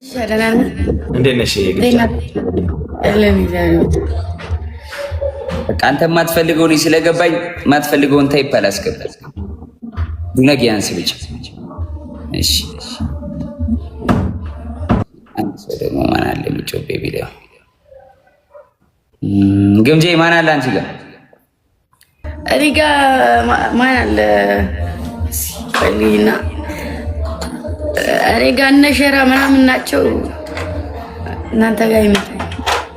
እንዴት ነሽ? በቃ አንተ የማትፈልገው ልጅ ስለገባኝ የማትፈልገውን ታይፕ አላስገባም። ዱነግ ያንስ ብቻ እሺ። አንተ ደግሞ ማን አለ? ምጮ ቤቢ ላይ ግምጄ ማን አለ? አንቺ ጋር እኔ ጋር ማን አለ? ቆይና እኔ ጋር እነ ሸራ ምናምን ናቸው። እናንተ ጋር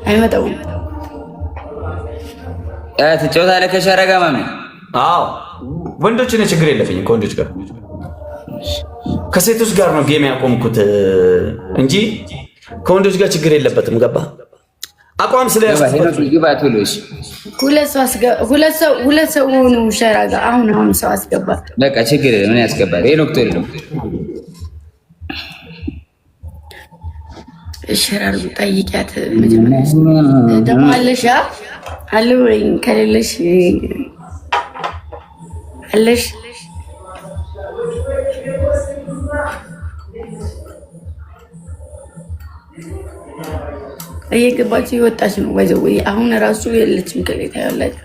አይመጣውም። ትጫወታለህ ከሸራ ጋር ማሚ? አዎ ወንዶች ነው፣ ችግር የለብኝም ከወንዶች ጋር። ከሴቶች ጋር ነው ጌም ያቆምኩት እንጂ ከወንዶች ጋር ችግር የለበትም። ገባ አቋም ስለያዝኩት ሁለት ሰው ሆኑ ሸራ ጋር አሁን ሰው አስገባ። በቃ ችግር ምን ያስገባል? ዶክተር ነው ሸራሩ ጠይቂያት መጀመሪያ ደግሞ አለሽ አለ ወይ? ከሌለሽ አለሽ እየገባች እየወጣች ነው። ወይዘው አሁን ራሱ የለችም። ከሌታ ያለች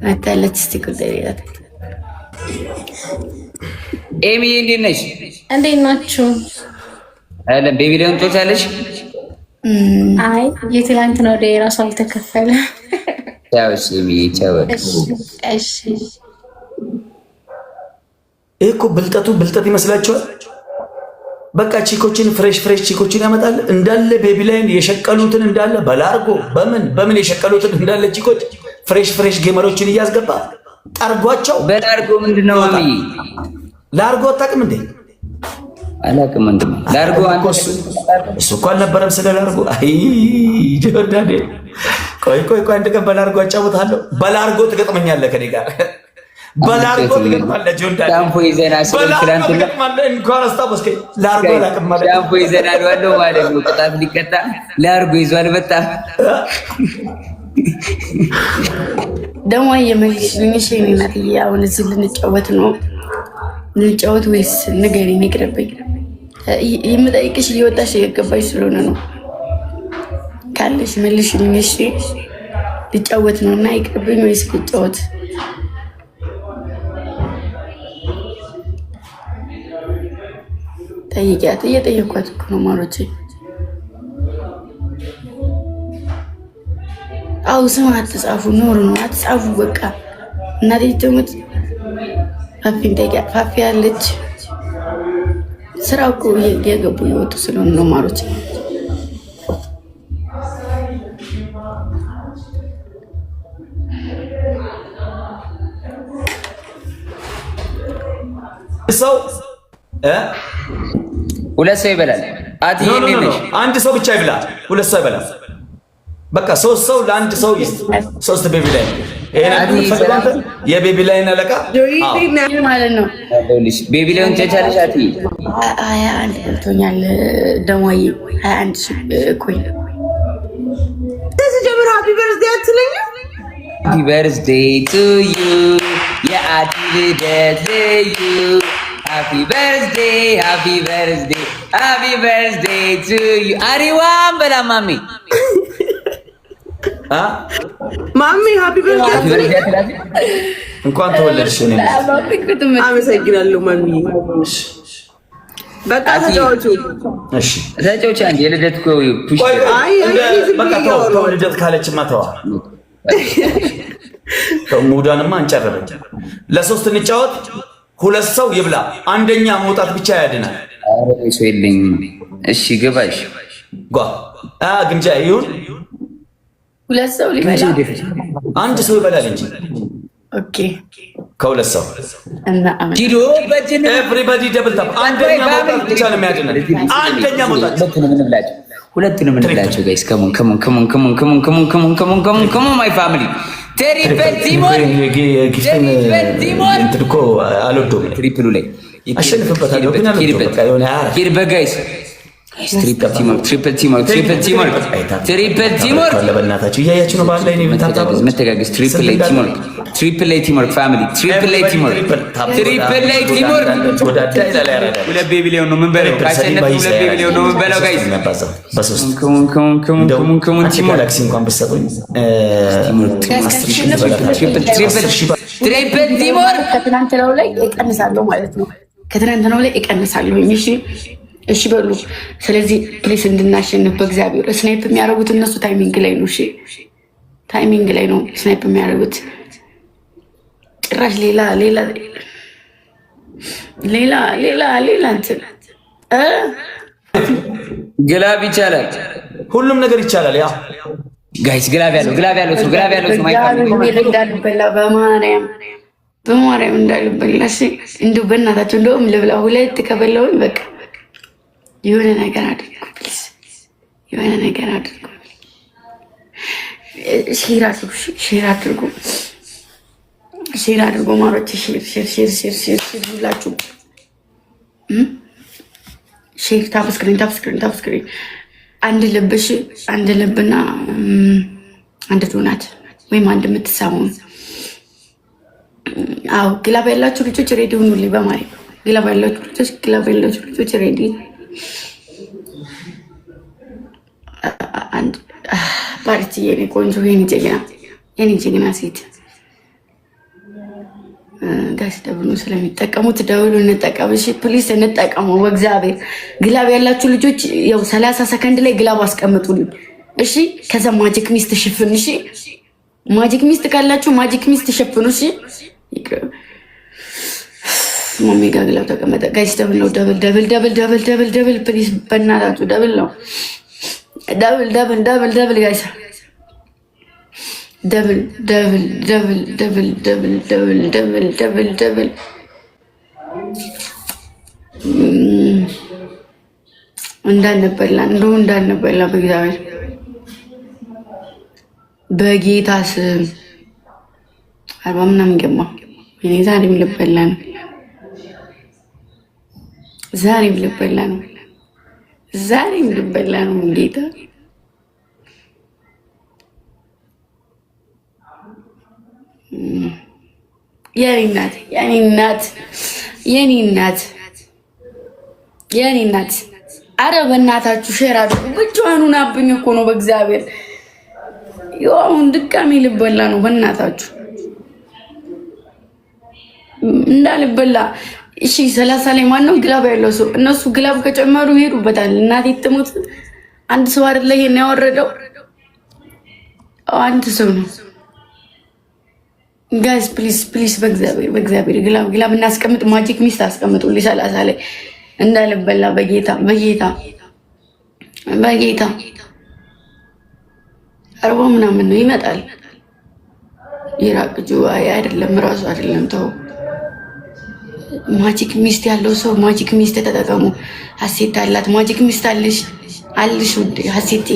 አታለች። እስቲ ቁጥሪያት ኤሚ እንዴት ነሽ? እንዴት ናችሁ? አለም ቤቢ ላይ እንጦቻለሽ? አይ የትላንት ነው ወደ ራሱ አልተከፈለ። ያው እሺ ኤሚ ቻው። እሺ እኮ ብልጠት ይመስላችኋል? በቃ ቺኮችን ፍሬሽ ቺኮችን ያመጣል እንዳለ ቤቢ ላይን የሸቀሉትን እንዳለ በላርጎ በምን የሸቀሉትን እንዳለ ቺኮች ፍሬሽ ጌመሮችን እያስገባ ጠርጓቸው። በላርጎ ምንድነው ማሚ? ላርጎ አታውቅም እንዴ? አላውቅም እንዴ ላርጎ። እሱ እኮ አልነበረም ስለ ላርጎ። አይ ጆርዳን ቆይ አንድ ቀን በላርጎ አጫውታለሁ። በላርጎ ትገጥመኛለህ ከኔ ጋር በላርጎ ትገጥማለህ ጆርዳን። ሻምፖ ይዘና ስለክራንት እንኳን አስታወስከኝ። ላርጎ አላውቅም ማለት ሻምፖ ይዘና ነው ማለት ነው። ቅጣት ሊቀጣ ላርጎ ይዟል። በጣም ደግሞ የመልሽ እናትዬ አሁን እዚህ ልንጫወት ነው። ልንጫወት ወይስ ንገሪኝ? ይቅርብኝ። የምጠይቅሽ እየወጣሽ እየገባሽ ስለሆነ ነው። ካለሽ መልሽልኝ። እሺ ልጫወት ነው እና ይቅርብኝ ወይስ ልጫወት? ጠይቂያት። እየጠየኳት እኮ ነው ማሮቼ። አው ስም አትጻፉ፣ ኖር ነው አትጻፉ። በቃ እናቴ ትሙት። ፋፊን ጠይቂያት። ፋፊ ያለች ስራው እኮ እየገቡ እየወጡ ስለሆነ ነው ማሮቼ። ሰው ሁለት ሰው ይበላል። አንድ ሰው ብቻ ይብላ። ሁለት ሰው ይበላል። በቃ ሶስት ሰው ለአንድ ሰው ይስጥ። ሶስት ቤቢ ላይ የቤቢ ላይን አለቃ ማለት ነው። ቤቢ ላይን ጨቻለሽ። አቲ 21 ብልቶኛል። ደሞዬ 21 ኮይ ጀምሮ ሃፒ በርዝዴይ አትለኝ? ሃፒ በርዝዴይ ቱ ዩ የአቲ ልደት ልዩ Happy birthday to you. Ariwan bala mami. ማሚ ሃፒ በርዝዴይ እንኳን ተወለድሽ። እኔ አመሰግናለሁ ማሚ። በቃ ተጫወቱ። እሺ ተጫወቹ። አንዴ የልደት እኮ ፑሽ በቃ ተው። ልደት ካለችማ ተዋ። ሙዳንማ አንጨረረች። ለሶስት እንጫወት። ሁለት ሰው ይብላ። አንደኛ መውጣት ብቻ ያድናል። እሱ የለኝም። እሺ ግባሽ ግምጃ ይሁን። ሁለት ሰው ሊበላ አንድ ሰው ይበላል እንጂ። ኦኬ ከሁለት ሰው እና ኪዶ በጅን ኤቭሪባዲ ደብል ታፕ። አንደኛ መውጣት ብቻ ነው የሚያድናል። አንደኛ መውጣት። ሁለቱንም እንብላቸው ጋይስ። ከሞን ማይ ፋሚሊ አልወደውም። ትሪፕሉ ላይ አሸንፍበታለሁ ግን አልወደውም። ሂድበት ጋይስ። ትሪፕል ቲምወርክ በእናታችሁ እያያችሁ ነው። ባለ መተጋገዝ ትሪፕል ቲምወርክ ፋሚሊ ትሪፕል ቲምወርክ ሁለት ቤቢሊዮን ነው የምንበለው። ካሸነፍ ሁለት ቤቢሊዮን ነው የምንበለው ጋይስ። ጋላክሲ እንኳን ብትሰጡኝ ትሪፕል ቲምወርክ ከትናንትናው ላይ እቀንሳለሁ ማለት ነው። ከትናንትናው ላይ እቀንሳለሁ። እሺ በሉ። ስለዚህ ፕሊስ እንድናሸንፍ በእግዚአብሔር ስናይፕ የሚያደርጉት እነሱ ታይሚንግ ላይ ነው። እሺ ታይሚንግ ላይ ነው ስናይፕ የሚያደርጉት። ጭራሽ ሌላ እንትን ግላብ ይቻላል፣ ሁሉም ነገር ይቻላል። ያ ጋይስ ግላብ ያለው ሰው እንዳልበላ በማርያም እንዳልበላ። እሺ እንደው በእናታችሁ እንደውም ልብላ። ሁለት ከበላሁኝ በቃ የሆነ ነገር አድርጉ ፕሊዝ፣ የሆነ ነገር አድርጉ። ሼር አድርጉ ማሮች፣ ሼር ሁላችሁ ሼር። ታፕ ስክሪን አንድ ልብሽ፣ አንድ ልብና አንድ ዶናት ወይም አንድ የምትሳሙ። አዎ ግላብ ያላችሁ ልጆች ሬዲ ሁኑልኝ በማለት ግላብ ያላችሁ ልጆች ሬዲ። አንድ ፓርቲ የኔ ቆንጆ የኔ ጀግና ሴት ጋስ ደብሉ ስለሚጠቀሙት ደውሉ፣ እንጠቀም። እሺ ፕሊስ እንጠቀመው በእግዚአብሔር። ግላብ ያላችሁ ልጆች ያው 30 ሰከንድ ላይ ግላብ አስቀምጡልኝ እሺ። ከዛ ማጂክ ሚስት ሽፍን እሺ። ማጂክ ሚስት ካላችሁ ማጂክ ሚስት ሽፍኑ እሺ። ማሜ ጋር ግላብ ተቀመጠ ጋይስ። ደብል ነው ደብል ፕሊስ በእናታችሁ ደብል ነው። ደብል ጋይስ ደብል እንዳንበላ በእግዚአብሔር በጌታ ስም 40 ምናምን ገማ። እኔ ዛሬም ልበላ ነው። ጌታ የኔ እናት አረ በእናታችሁ ሼር አድርጉ። ብቻዋን ሆናብኝ እኮ ነው በእግዚአብሔር። አሁን ድጋሜ ልበላ ነው በእናታችሁ እንዳልበላ። እሺ 30 ላይ ማነው ግላብ ያለው ሰው? እነሱ ግላብ ከጨመሩ ይሄዱበታል። እናቴ ትሙት። አንድ ሰው አይደለ ይሄን ያወረደው፣ አንድ ሰው ነው። ጋይስ ፕሊዝ በእግዚአብሔር ግላብ እናስቀምጥ። ማጂክ ሚስት አስቀምጡልኝ 30 ላይ እንዳልበላ በጌታ 40 ምናምን ነው ይመጣል። ይራቅ ጁዋይ አይደለም ራሱ አይደለም ተው። ማጂክ ሚስት ያለው ሰው ማጂክ ሚስት ተጠቀሙ። ሀሴት አላት ማጂክ ሚስት አልሽ ውዴ ሀሴቴ።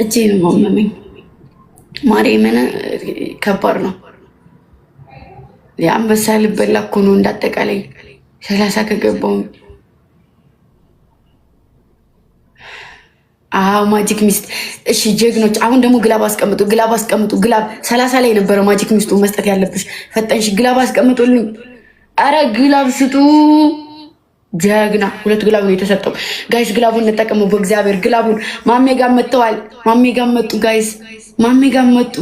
እጄን ማመመኝ ማርያምን፣ ከባድ ነው። የአንበሳ ልበላ እኮ ነው እንዳጠቃላይ 30 ከገባው። ማጂክ ሚስት እሺ ጀግኖች። አሁን ደግሞ ግላብ አስቀምጡ። ግላብ 30 ላይ ነበረ ማጂክ ሚስቱ መስጠት ያለብሽ። ፈጠንሽ ግላብ አስቀምጡልኝ። አረ ግላብ ስጡ። ጀግና 2 ግላብ ነው የተሰጠው ጋይስ። ግላቡን እንጠቀመው በእግዚአብሔር። ግላቡን ማሜ ጋር መጥተዋል። ማሜ ጋር መጡ ጋይስ። ማሜ ጋር መጡ።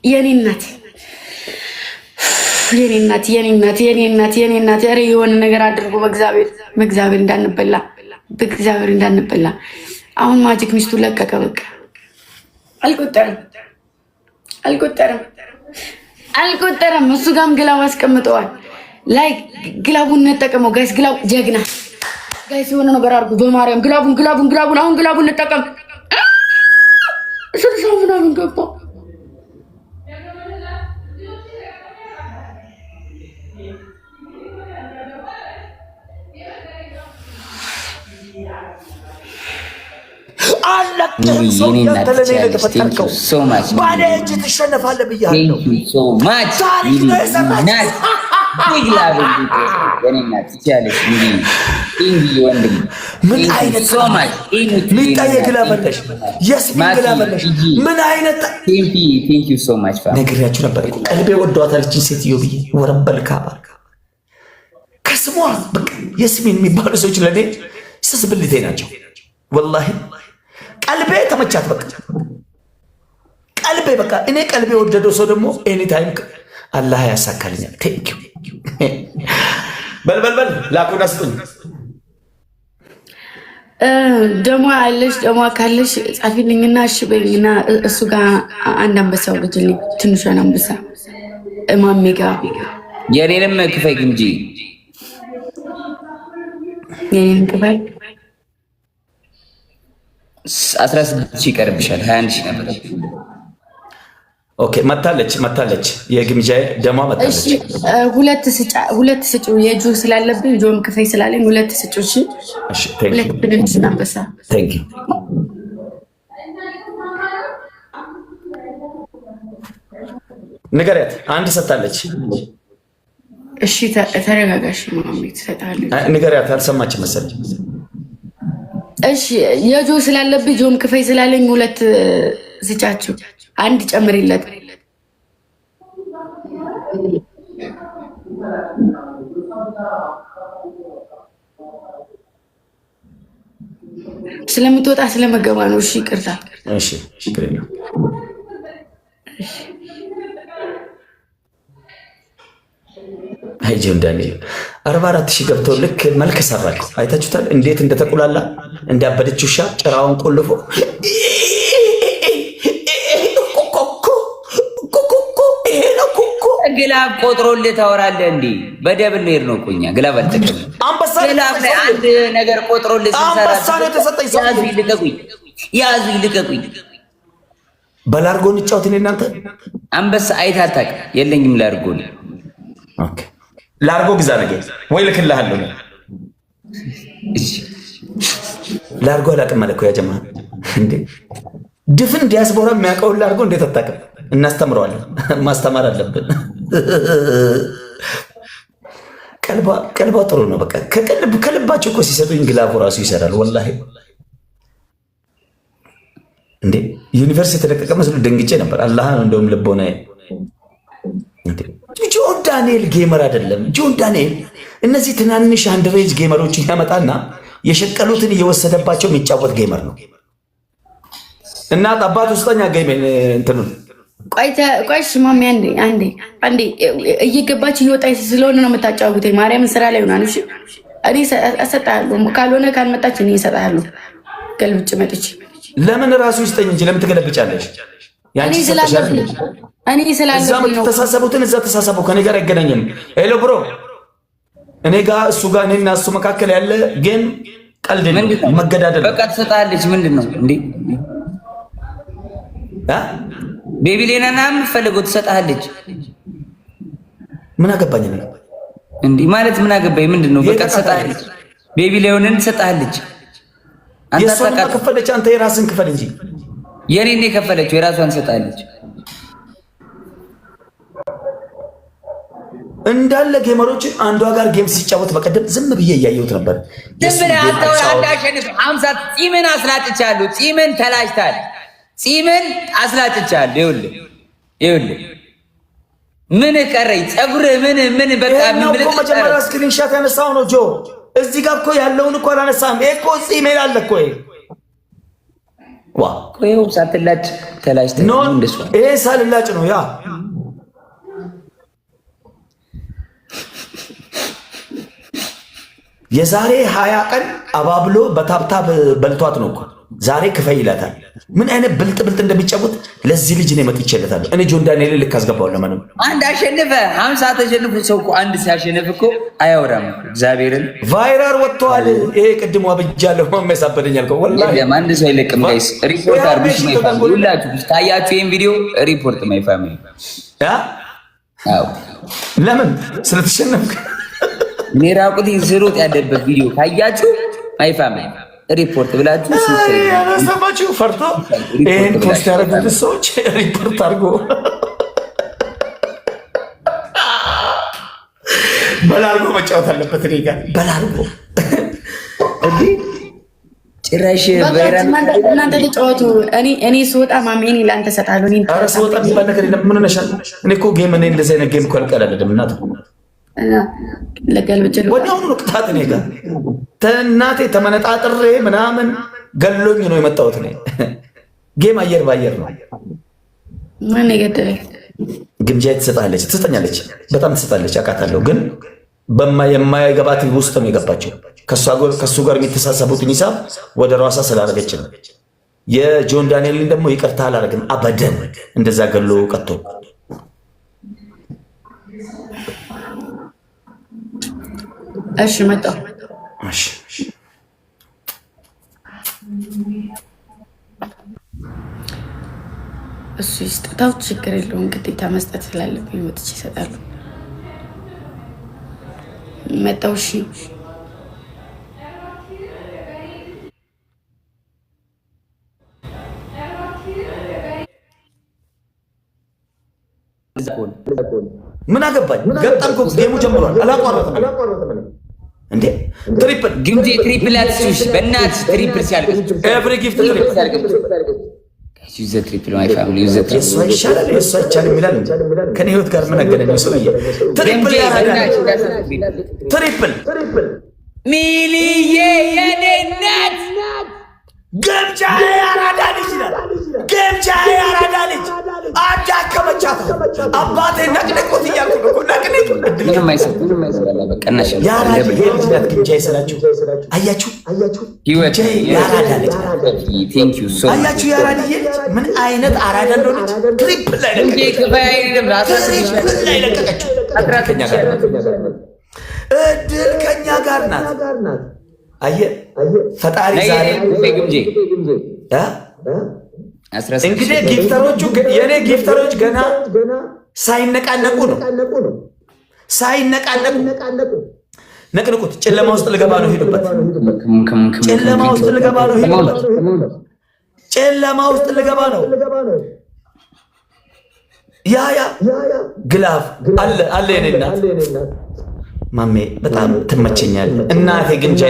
የኔ እናት አረ የሆነ ነገር አድርጎ በእግዚአብሔር እንዳንበላ። አሁን ማጂክ ሚስቱ ለቀቀ። በቃ አልቆጠረም። እሱ ጋርም ግላብ አስቀምጠዋል። ላይ ግላቡን እንጠቀመው ጋይስ። ግላቡ ጀግና ጋይስ የሆነ ነገር አድርጉ በማርያም። ግላቡን አሁን ግላቡን እንጠቀም። 60 ምናምን ገባ። አለቅህም። ሰው ያንተለኔ ለተፈጠርከው ባለ እጅ ትሸነፋለህ ብያለሁ። ታሪክ ነው የሰራችው። ይግላብ ወንድም ትቻለሽ እንጂ ወንድም ምን አይነት ሶማች ሚጣዬ ግላበለሽ የስሚን ግላበለሽ ምን አይነት ቴንክ ዩ ሶ ማች ፋም ነግሬያችሁ ነበር እኮ ቀልቤ ወዷታል እቺን ሴትዮ ብዬ ወረበል ካባ ከስሟ በቃ የስሚን የሚባሉ ሰዎች ለኔ ስስብልቴ ናቸው። ወላሂ ቀልቤ ተመቻት። በቃ ቀልቤ በቃ እኔ ቀልቤ የወደደው ሰው ደግሞ ኤኒ ታይም አላህ ያሳካልኛል። ቴንክ ዩ በል ላኩና ስጡኝ። ደሞ አለሽ ደሞ ካለሽ ጻፊልኝና እሺ በይኝና እሱ ጋር አንድ አንበሳ ወልጅልኝ። ትንሿን አንበሳ እማሜ ጋር የኔንም ክፈይ እንጂ የኔን ክፈይ 16 ይቀርብሻል። 21 ሺህ ነበር። ኦኬ መታለች የግምጃዬ ደሟ መታለች። እሺ ሁለት ስጩ የጁ ስላለብኝ ጆም ክፈይ ስላለኝ ሁለት ስጩ። እሺ ሁለት ትንሽ አንበሳ ቴንክ ዩ ንገሪያት። አንድ ሰጣለች። እሺ ተረጋጋሽ ማሚ ትሰጣለች። ንገሪያት አልሰማች መሰለኝ። እሺ የጆ ስላለብኝ ጆም ክፈይ ስላለኝ ሁለት ስጫችሁ አንድ ጨምሪለት። ስለምትወጣ ስለመገባ ነው። እሺ ይቅርታ። እሺ ችግር የለም። አይ ጆን ዳንኤል 44,000 ገብተው ልክ መልክ ሰራኩ። አይታችሁታል እንዴት እንደተቁላላ እንዳበደች ውሻ ጭራውን ቆልፎ ግላብ ቆጥሮልህ ታወራለህ እንዴ? በደብል ነው ነው እኮኛ ግላብ አልተቀበል ግላብ ላይ አንድ ነገር ቆጥሮልህ ሲሰራ ያዙ ይልቀቁኝ። በላርጎ እንጫወት እኔ እናንተ አንበሳ አይታታቅ የለኝም ላርጎ ነው። ኦኬ ላርጎ ግዛ ነገ ወይ ልክልሃለሁ። ላርጎ አላውቅም አለ እኮ ያ ጀማ እንዴ ድፍን ዲያስፖራ የሚያውቀውን ላርጎ እንዴት አታውቅም? እናስተምረዋለን። ማስተማር አለብን። ቀልቧ ጥሩ ነው። በቃ ከልባቸው እኮ ሲሰጡኝ ግላቡ ራሱ ይሰራል። ወላሂ እንዴ ዩኒቨርሲቲ የተለቀቀ መስሎ ደንግጬ ነበር። አላህ ነው እንደውም ልቦና ጆን ዳንኤል ጌመር አይደለም። ጆን ዳንኤል እነዚህ ትናንሽ አንድሬጅ ጌመሮችን ያመጣና የሸቀሉትን እየወሰደባቸው የሚጫወት ጌመር ነው። እናት አባት ውስጠኛ ጌመን እንትኑን ቆይ ማሚ አንዴ እየገባች እየወጣች ስለሆነ ነው የምታጫውተኝ። ማርያምን ስራ ላይ ሆናል። እሺ እኔ እሰጥሃለሁ፣ ካልሆነ ካልመጣች እኔ እሰጥሃለሁ። ገልብጭ መጥቼ ለምን ራሱ ይስጠኝ እንጂ ለምን ትገለብጫለሽ? ያንቺ እኔ ስላለብኝ ነው። ተሳሰቡትን እዛ ተሳሰቡ፣ ከኔ ጋር አይገናኝም። ሄሎ ብሮ እኔ ጋር እሱ ጋር እኔና እሱ መካከል ያለ ጌም ቀልድ ነው፣ መገዳደል። በቃ ትሰጣለች። ምንድን ነው እንዴ? ቤቢ ሌናና የምትፈልገው ትሰጣለች። ምን አገባኝ ነው እንዴ? ማለት ምን አገባኝ ምንድን ነው? በቃ ትሰጣለች። ቤቢ ሌዮንን ትሰጣለች። የእሷን ከፈለች፣ አንተ የራስን ክፈል እንጂ። የኔን የከፈለችው የራሷን ትሰጣለች። እንዳለ ጌመሮችን አንዷ ጋር ጌም ሲጫወት በቀደም ዝም ብዬ እያየሁት ነበር። ዝም ብለህ አንዳሸንፍ 50 ፂምን አስላጭቻለሁ። ፂምን ተላጭታል። ፂምን አስላጭቻለሁ። ይኸውልህ ምን ቀረኝ? ፀጉርህ ምን በቃ ምን ብለህ መጀመሪያ ስክሪንሻት ያነሳው ነው ጆ። እዚህ ጋር እኮ ያለውን እኮ አላነሳም። ይሄ እኮ ፂሜ አለ እኮ ዋ ቆይው ሳትላጭ ተላጭተህ ነው እንደሱ። ይሄ ሳልላጭ ነው ያ የዛሬ 20 ቀን አባብሎ በታብታብ በልቷት ነው እኮ ዛሬ ክፈይ ይላታል። ምን አይነት ብልጥ እንደሚጫወት ለዚህ ልጅ ነው መጥቼለታለሁ። እኔ ጆን ዳንኤል ልክ አስገባው። ለማንም አንድ አሸንፈ 50 ተሸንፉ። ሰው እኮ አንድ ሲያሸንፍ እኮ አያወራም። እግዚአብሔርን ቫይራል ወጥቷል። ይሄ ቅድሙ አብጃለሁ ማመሳበደኝ አልከው። ወላሂ አንድ ሰው አይለቅም። ጋይስ ሪፖርት አርጉሽ ነው ይፋሚሊ። ሁላችሁ ታያችሁ ይሄን ቪዲዮ ሪፖርት ማይ ፋሚሊ። አዎ ለምን ስለተሸነፍክ እኔ ራቁት ዝሮጥ ያለበት ቪዲዮ ካያችሁ ማይ ፋሚሊ ሪፖርት ብላችሁ ሰማችሁ። ፈርቶ ይሄን ፖስት ያደረጉት ሰዎች ሪፖርት አድርጎ በላርጎ መጫወት አለበት እኔ ጋር በላርጎ እንዴ ጭራሽ እናንተ ተጫወቱ። እኔ ስወጣ ማሜ እኔ ላንተ ሰጣለሁ። እኔ ኧረ ስወጣ የሚባል ነገር የለም። ምን ነሻል? እኔ እኮ ጌም እኔ እንደዚህ አይነት ጌም እኮ አልቀላለድም። እናት ለገልብጭ ወዲያውኑ ነው ቅጣት እኔ ጋር እናቴ ተመነጣጥሬ ምናምን ገሎኝ ነው የመጣሁት። እኔ ጌም አየር ባየር ነው። ማን የገደለኝ? ግምጃ ትሰጠኛለች፣ በጣም ትሰጣለች፣ አውቃታለሁ። ግን የማይገባት ውስጥ ነው የገባቸው። ከእሱ ጋር የሚተሳሰቡትን ሂሳብ ወደ ራሷ ስላደረገች ነው። የጆን ዳንኤልን ደግሞ ይቅርታ አላደረግም አበደን። እንደዛ ገሎ ቀጥቶ እሺ መጣሁ። እሺ እሱ ይስጠታው፣ ችግር የለውም። ግዴታ መስጠት ስላለብኝ ወጥቼ ይሰጣሉ። መጣሁ። እሺ ምን አገባኝ? ገጠምኩ። ጌሙ ጀምሯል። አላቋረጥም እንዴ? ትሪፕል ግምጄ ትሪፕል አትሱሽ በእናትሽ ትሪፕል ሲያልቅ ኤቭሪ ጊፍት ትሪፕል ዩዘ ትሪፕል ማይ ፋሚሊ ዩዘ የእሷ ይሻላል የእሷ አይቻልም ይላል እንጂ ከኔ ህይወት ጋር ምን አገናኘው? ሰውዬ ትሪፕል ያደርጋል። ትሪፕል ሚሊዬ የኔ እናት ግምጃ ያራዳ ልጅ ይላል። ግምጃ ያራዳ ልጅ አዳከመቻት። አባቴ ነቅነቁት እያልኩ ነው። ነቅነቁ ምንም አይሰጥ በቀናሽ ያራዳ ልጅ ናት። ግምጃ ይሰላችሁ። አያችሁ ህይወት ያራዳ ልጅ ቴንክ ዩ ሶ አያችሁ። ያራዳ ልጅ ምን አይነት አራዳ እንደሆነች ትሪፕል ላይ ለቀቀችው። እድል ከኛ ጋር ናት። አየህ ፈጣሪ ዛሬ እንግዲህ ጊፍተሮቹ የኔ ጊፍተሮች ገና ሳይነቃነቁ ነው። ሳይነቃነቁ ነቅንቁት። ጨለማ ውስጥ ልገባ ነው፣ ሄዱበት። ጨለማ ውስጥ ልገባ ነው፣ ሄዱበት። ጨለማ ውስጥ ልገባ ነው። ያ ግላፍ አለ የኔ እናት ማሜ በጣም ትመቸኛል እናቴ። ግምጃ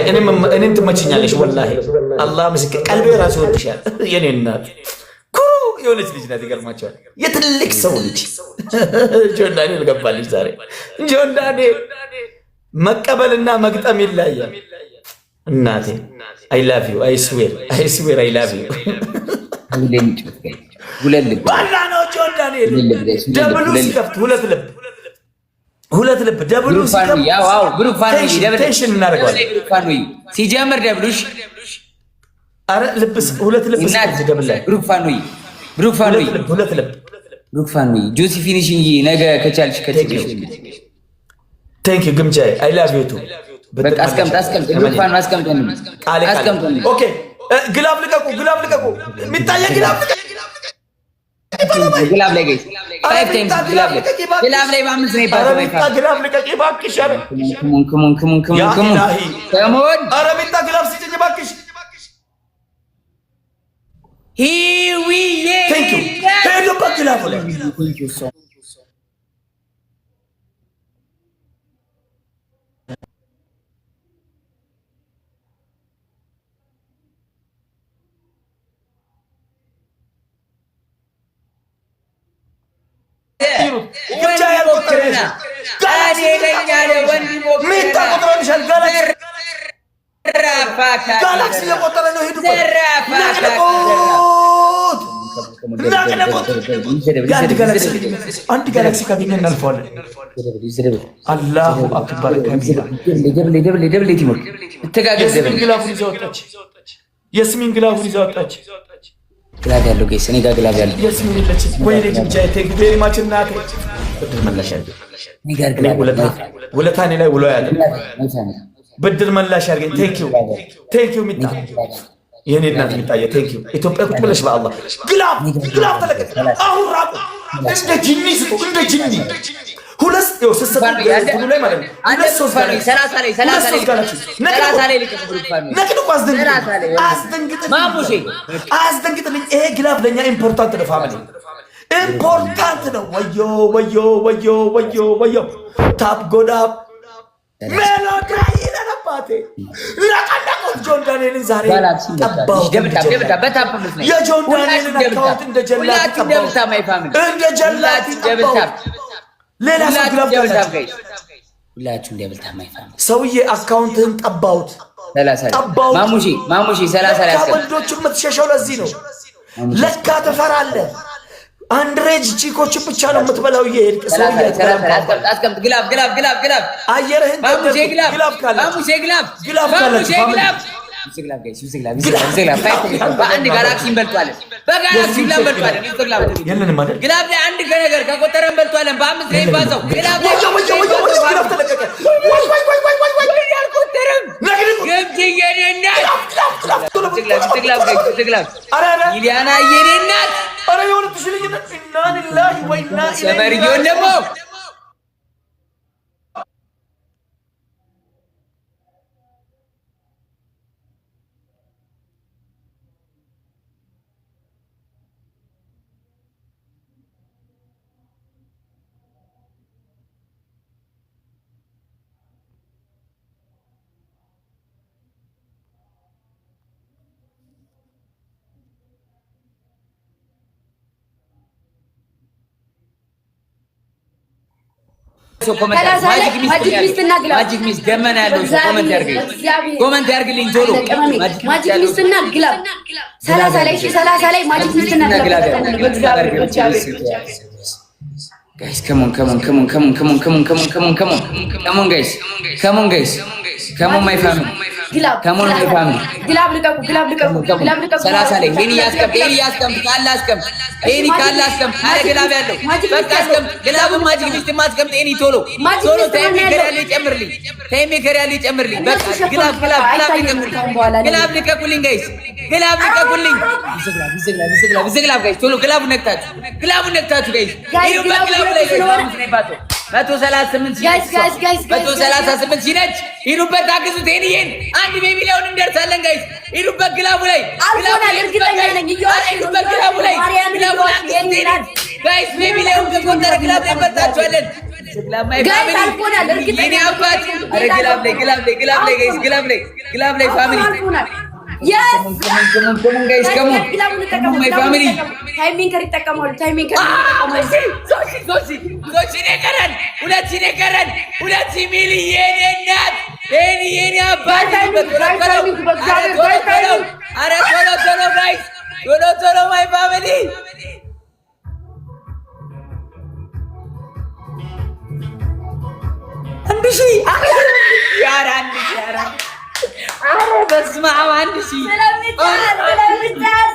እኔም ትመቸኛለሽ ወላሂ። አላህ ምስክር ቀልቤ ራሱ ወድሻል የኔ እናት። ኩሩ የሆነች ልጅ ናት። ይገርማቸዋል። የትልቅ ሰው ልጅ ጆን ዳንኤል ገባልሽ ዛሬ። ጆን ዳንኤል መቀበልና መግጠም ይለያል። እናቴ አይ ላቭ ዩ አይ ስዌር አይ ላቭ ዩ። ባላ ነው ጆን ዳንኤል። ደብሉ ሲከፍት ሁለት ልብ ደብሉ ሲከፍት ያው ብሩክ ፋኖይ ቴንሽን እናደርገዋለን። ሲጀምር ደብሉሽ አረ ልብስ ሁለት ልብ ደብል ላይ ብሩክ ፋኖይ ሁለት ልብ ብሩክ ፋኖይ ጆሲ ፊኒሽንግ ነገ ከቻልሽ ከትግሽ ቴንክ ዩ ግምጃይ አይ ላቭ ዩ ቱ። በቃ አስቀምጥ ብሩክ ፋኖ አስቀምጥ። ኦኬ ግላብ ልቀቁ የሚታየ ግላብ ልቀቁ። ግላብ ላይ ገይስ 5 ታይምስ ግላብ ላይ በአምስት ነው ይባላል። ግላብ ልቀቂ እባክሽ። ከሞን ኧረ ሚጣ ግላብ ስጭኝ እባክሽ። ሂዊዬ ሄዱበት ግላቡ ላይ ጋላክሲ የቆጠረ ነው። ሄዱበት አንድ ጋላክሲ ካገኘ እናልፈዋለን። አላሁ አክበር ከቢራ። የስሚን ግላቡን ይዛ ወጣች። ግላብ ያለው ገይስ እኔ ጋር ግላብ ያለው የስሚን የለች ወይ ልጅ ብቻ ቴክ ቬሪ ማች እናቴ ብድር መላሽ ያርገኝ። እኔ ጋር ግላብ ውለታ እኔ ላይ ውሎ ያለ ብድር መላሽ ያርገኝ። ቴንክ ዩ ሚጣ የኔ እናት ሚጣየ ቴንክ ዩ። ኢትዮጵያ ቁጭ ብለሽ በአላህ ግላብ ተለቀቀ። አሁን ራቁ እንደ ጂኒ ስጡ እንደ ጂኒ ሁለት ነው ስሰጥ ላይ ማለት ነው። ሁለት ሶስት ጋር 30 ላይ አስደንግጥልኝ። ይሄ ግላብ ለኛ ኢምፖርታንት ነው። ፋሚሊ ኢምፖርታንት ነው። ወዮ ታፕ ጎዳፕ ሜሎዲ ይለነባቴ ለቀለቁት ጆን ዳንኤልን ዛሬ ጠባው የጆን ዳንኤልን አካውንት እንደ ጀላት ሌላ ሰው ግላብ ሁላችሁ እንደብልታ ማይፋም ሰውዬ አካውንትህን ጠባውት ማሙሺ 30 ላይ ወንዶች የምትሸሸው ለዚህ ነው። ለካ ትፈራለህ። አንድሬጅ ቺኮችን ብቻ ነው የምትበላው። እየሄድክ ሰውዬ አስቀምጥ። ግላብ አየርህን ግላብ ካለ በአንድ ጋላክሲ እንበልጧለን። በጋላክሲ እንበልጧለን። ግላብ ላይ አንድ ነገር ከቆጠረን እንበልጧለን። በአምስት ላይ ባዘው ግላብ ተለቀቀ። ኢሊያና የኔ እናት ሰመርዮን ደግሞ ማጂክ ሚስት ገመና ያለው ኮመንት ያርግልኝ ቶሎ። ማጂክ ሚስትና ግላብ 30 ላይ ማጂክ ሚስትና ግላብ guys come on guys come on my family ግላብ ልቀቁ 30 ላይ ሄኒ ያስቀም ካለ አስቀም አረ ግላብ ያለው በቃ አስቀም ግላብ ማጂክ ሚስት ማስቀም ሄኒ ቶሎ ታይም ሜከር ያለ ይጨምርልኝ በቃ ግላብ ልቀቁልኝ ጋይስ ይዘግላብ ጋይስ ቶሎ ግላቡ ነክታችሁ ጋይስ ይሄው በግላቡ ላይ 138 ሲነች ሂዱበት አግዙት። ሄኒዬን አንድ ሚሊዮን እንደርሳለን ጋይስ ሂዱበት ግላቡ ላይ ጋይስ ሚሊዮን ከቆጠረ ግላብ ላይ በርታችኋለን። የኔ አባት አረ ግላብ ላይ ፋሚሊ my family ታይሚንግ ይጠቀማሉ ሁለት ሚሊዮን እናት የኔ አባት አረ ቶሎ ጋይስ ቶሎ my family አንድ ሺህ አረ በስመ አብ አንድ ሺህ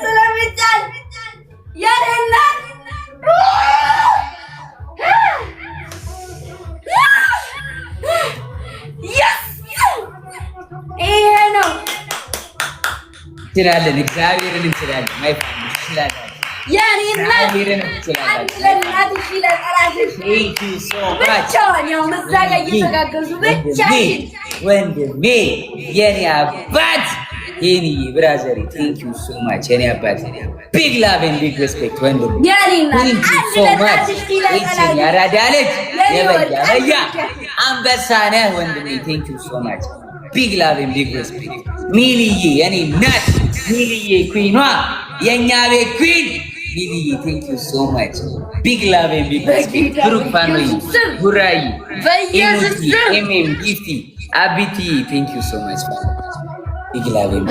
ስለሚቻል የሌላ ይሄ ነው። እንችላለን፣ እግዚአብሔርን እንችላለን። ማይፋም እንችላለን። ወንድሜ የኔ አባት የኔ ብራዘር ቴንክ ዩ ሶ ማች የኔ አባት ቢግ ላቭ ኤንድ ቢግ ሪስፔክት ወንድሜ ቴንክ ዩ ሶ ማች ያራዳ ልጅ የበያ አንበሳ ነህ ወንድሜ ቴንክ ዩ ሶ ማች ቢግ ላቭ ኤንድ ቢግ ሪስፔክት ሚሊዬ የኔ እናት ሚሊዬ ኩዊኗ የኛ ቤት ኩዊን ሚሊዬ ቴንክ ዩ ሶ ማች ቢግ ላቭ ኤንድ ቢግ ሪስፔክት ብሩክ ፋኖይ ጉራይ ኤምኤም ጊፍቲ አቢቲ ቴንክ ዩ ሶ ማች ቢግ ላቭ ኤንድ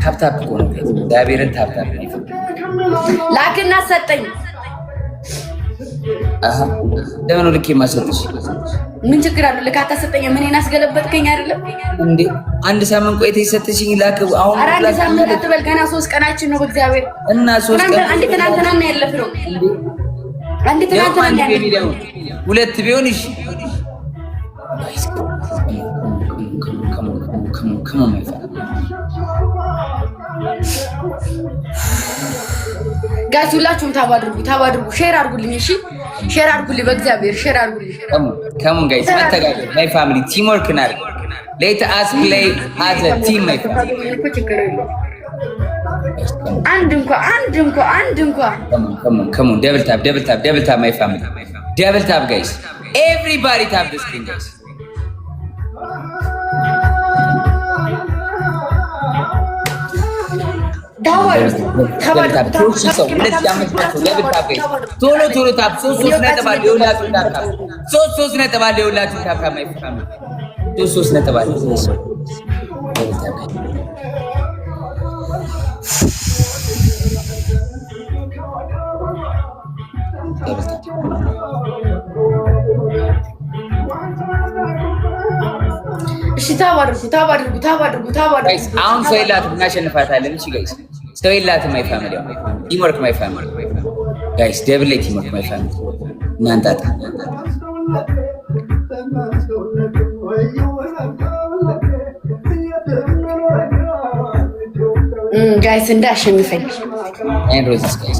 ታፕታፕ እኮ ነው እግዚአብሔርን ታፕታፕ ነው ላክና ሰጠኝ። ለምን ልክ የማሰጥሽ ምን ችግር አለው? ልካታ ሰጠኝ። ምን እናስገለበጥከኝ አይደለም እንዴ? አንድ ሳምንት ቆይተሽ የሰጠሽኝ ላክ። አሁን አንድ ሳምንት አትበል፣ ገና 3 ቀናችን ነው በእግዚአብሔር እና 3 ቀን አንድ ትናንትና ነው ያለፍነው። አንድ ትናንትና ነው ያለፍነው። ሁለት ቢሆን እሺ ጋይስ ሁላችሁም ታባድርጉ ሼር አድርጉልኝ። እሺ ሼር አድርጉልኝ፣ በእግዚአብሔር ሼር አድርጉልኝ። ከሙን ጋይስ መተጋገዝ ማይ ፋሚሊ ቲም ወርክ እናድርግ። Let us play as a team, my friend. Come on. Double tap, my family. Double tap, guys. Everybody tap the screen, guys. Double tap. Double tap, guys. Tolo tap. So snap about you, tap. So snap about you, tap, my family. So snap about you. Double tap, guys. እሺ ታባድርጉ ጋይስ አሁን ሰው የላትም እናሸንፋታለን። እሺ ጋይስ ሰው የላትም። ማይ ፋሚሊ ቲምወርክ ማይ ፋሚሊ ጋይስ ደብል ላይ ቲምወርክ ማይ ፋሚሊ እናንጣጣ ጋይስ እንዳሸንፈኝ ናይን ሮዝስ ጋይስ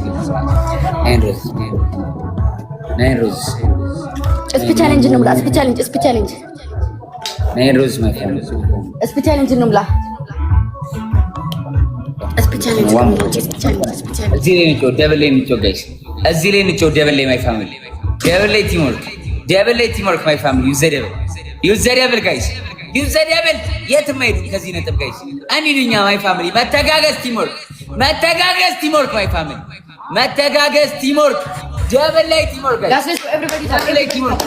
ናይን ሮዝ እስፒ ቻሌንጅ ነው ብላ እስፒ ቻሌንጅ ናይን ሮዝ ማይ ፋሚሊ እስፒ ቻሌንጅ ነው ብላ እስፒ ቻሌንጅ እዚህ ላይ ነው ደብል ላይ ነው ጋይስ እዚህ ላይ ነው ደብል ላይ ማይ ፋሚሊ ደብል ላይ ቲምወርክ ማይ ፋሚሊ ዩዝ ዘ ደብል ጋይስ ዩዝ ዘ ደብል የትም አይሄድም ከዚህ ነጥብ ጋይስ አንይኛ ማይ ፋሚሊ መተጋገዝ ቲምወርክ ማይ ፋሚሊ መተጋገዝ ቲምወርክ ደብል ላይ ቲምወርክ ጋይስ ደብል ላይ ቲምወርክ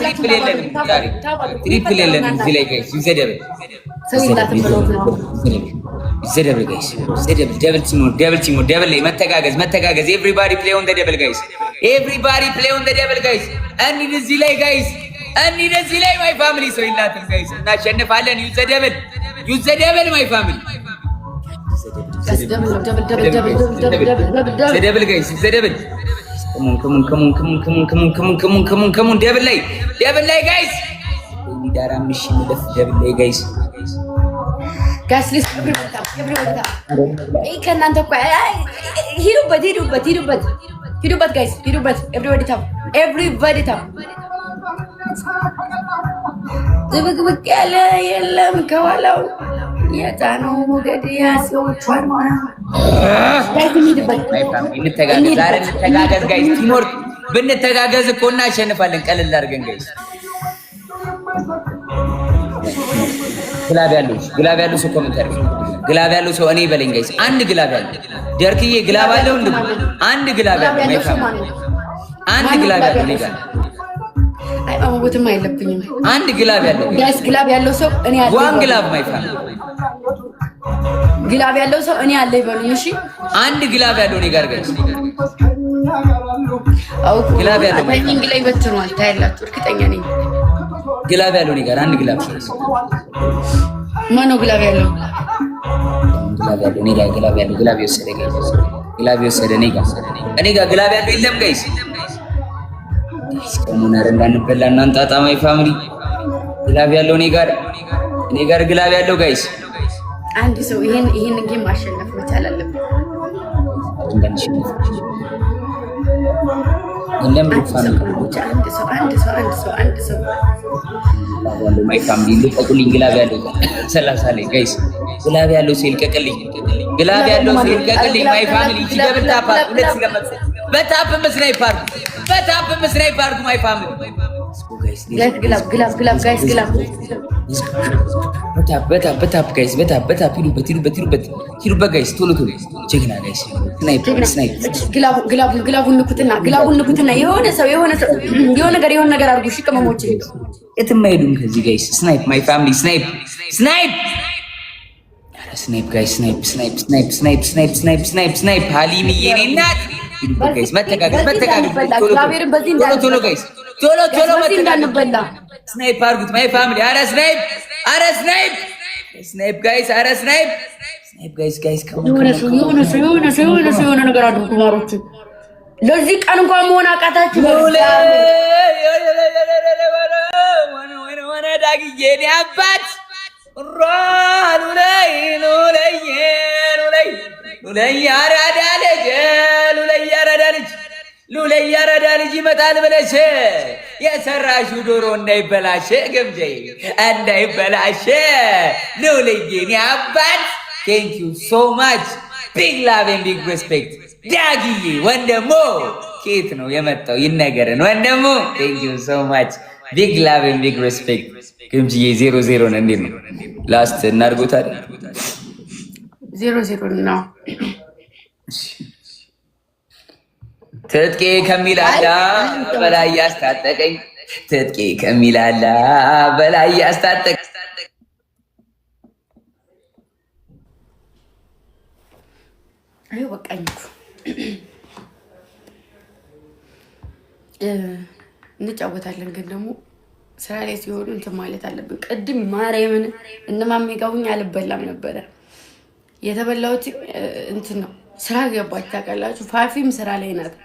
ትሪፕል የለንም እዚህ ላይ ጋይስ ዩዝ ዘ ደብል ደብል ጋይስ ደብል ቲምወርክ ደብል ላይ መተጋገዝ ኤቭሪባዲ ፕሌይ ኦን ዘ ደብል ጋይስ አንይን እዚህ ላይ ጋይስ እንዴ እዚህ ላይ ማይ ፋሚሊ ሰው ይላትም ጋይስ እናሸንፋለን። ዩዝ ዘ ደብል ማይ ፋሚሊ ደብል ጋይስ ደብል ከሙን ደብል ላይ ጋይስ ዳራ ምሽ ምለፍ ደብል ላይ ጋይስ ጋስሊስ ከእናንተ እኮ ሂዱበት ጋይስ ኤቭሪባዲ ታፕ ዝብቅብቅ ያለ የለም ከኋላው የጫነው ሞገድ ያሰዎቿን እንተጋገዝ ጋይስ ቲምወርክ ብንተጋገዝ እኮ እናሸንፋለን። ቀለል አድርገን ጋይስ ግላብ ያለው ሰው ኮሜንት አድርጉ። ግላብ ያለው ሰው እኔ በለኝ ጋይስ። አንድ ግላብ ያለው ደርክዬ ግላብ አለው እንዴ? አንድ ግላብ ያለው ማይ ፋሚሊ አንድ ግላብ ያለው እኔ ጋር አይ አሞትም አይለብኝም። አንድ ግላብ ያለው ጋይስ ግላብ ያለው ሰው እኔ አለ ዋን ግላብ ማይ ፋሚሊ ግላብ ያለው ሰው እኔ አለ ይበሉኝ። እሺ አንድ ግላብ ያለው እኔ ጋር ጋይስ አው ግላብ ያለው ማይ ፋሚሊ ላይ በትኗል። ታያላችሁ እርግጠኛ ነኝ። ግላብ ያለው እኔ ጋር አንድ ግላብ ማነው ግላብ ያለው እኔ ጋር ግላብ የወሰደ ጋይስ ግላብ የወሰደ እኔ ጋር ግላብ ያለው የለም ጋይስ ከሙናር እንዳንበላ እናንጣጣ ማይ ፋሚሊ ግላብ ያለው እኔ ጋር ግላብ ያለው ጋይስ አንድ ሰው ይሄን ጌም ማሸነፍ መቻል አለበት። አንድ ሰው ማይ ፋሚሊ ልቀቁልኝ። ግላብ ያለው 30 ላይ ጋይስ ግላብ ያለው ሰው ይልቀቅልኝ። ማይ ፋሚሊ ደብል ታፕ ሁለት ሲገመት በታፕ መስናይፐር ማይ ፋሚሊ ግላብ ጋይስ ግላብ በታፕ ጋይስ በታፕ ሂዱበት ጋይስ ቶሎ ጀግና ጋይስ ግላቡን ንኩትና የሆነ ነገር አድርጉ። እሺ ቅመሞች የትም አይሄዱም ከዚህ ጋይስ ስናይፕ ማይ ፋሚሊ ስናይፕ ጋይስ ስናይፕ ሀሊምዬ እኔ እናት ጋይስ መተጋገዝ ቶሎ ጋይስ ቶሎ እንዳንበላ ስናይፕ አድርጉት ማይ ፋሚሊ ኧረ ስናይፕ ጋይስ የሆነ ነገር አድርጉ ማሮቹ። ለዚህ ቀን እንኳን መሆን አቃታችሁ። ዳግዬ እኔ አባት ሉለይ አራዳ ልጅ ይመጣል ብለሽ የሰራሹ ዶሮ እንዳይበላሽ ግምጃዬ እንዳይበላሽ ልውልዬ እኔ አባት ቴንክ ዩ ሶ ማች ቢግ ላቭ ኤንድ ቢግ ሬስፔክት ዳግዬ ወንድሞ ኬት ነው የመጣው ይነገረን ወንድሞ ቴንክ ዩ ሶ ማች ቢግ ላቭ ኤንድ ቢግ ሬስፔክት ግምጅዬ 0-0 ነው እንዴት ነው ላስት እናድርጎታል 0-0 ነው ትጥቄ ከሚላላ በላይ ያስታጠቀኝ ትጥቄ ከሚላላ በላይ ያስታጠቀኝ አይ በቃኝ እንጫወታለን ግን ደግሞ ስራ ላይ ሲሆኑ እንትን ማለት አለብን። ቅድም ማርያምን እነማሜ ጋር ሁኜ አልበላም ነበረ የተበላሁት እንትን ነው። ስራ ገባች ታውቃላችሁ። ፋፊም ስራ ላይ ናት።